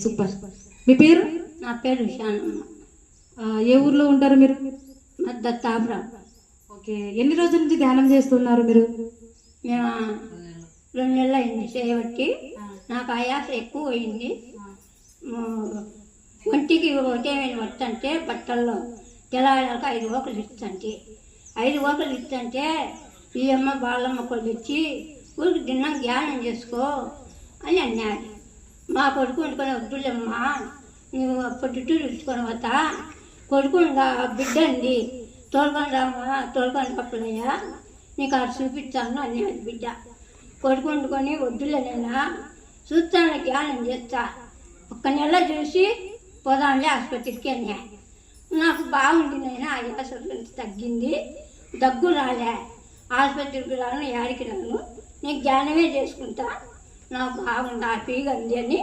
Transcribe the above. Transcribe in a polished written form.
Super. మీ పేరు? నా పేరు విశానమ్మ. ఏ ఊర్లో ఉంటారు మీరు? దత్తాపురం. ఓకే, ఎన్ని రోజుల నుంచి ధ్యానం చేస్తున్నారు మీరు? మేము 2 నెలలు అయింది చేయబట్టి. నాకు ఆయాస ఎక్కువ అయింది. ఒంటికి ఒకటేమైనా వస్తుంటే బట్టల్లో తెల్లవాళ్ళక 5 ఓకలు ఇస్తుంటే 5 ఓకలు ఇస్తుంటే ఈ అమ్మ బాలమ్మ కొళ్ళు వచ్చి ఊరికి తిన్నాం ధ్యానం చేసుకో అని అన్నాడు. మా కొడుకు వండుకొని వద్దులేమ్మా, నువ్వు పొద్దుటూరు ఇచ్చుకొని పోతా, కొడుకుగా బిడ్డ అండి, తోలుకొని రామా, తోలుకొని కప్పులయ్యా, నీకు అక్కడ చూపిస్తాను అన్నాడు బిడ్డ. కొడుకు వండుకొని వద్దులేనైనా చూస్తాను, ధ్యానం చేస్తా, 1 నెల చూసి పోదాంలే ఆసుపత్రికి అన్నా. నాకు బాగుంది నైనా, ఆయాస తగ్గింది, దగ్గు రాలే, ఆసుపత్రికి రాను, యాడికి రాను, నేను ధ్యానమే చేసుకుంటా, నాకు బాగుంది హ్యాపీగా ఉంది అని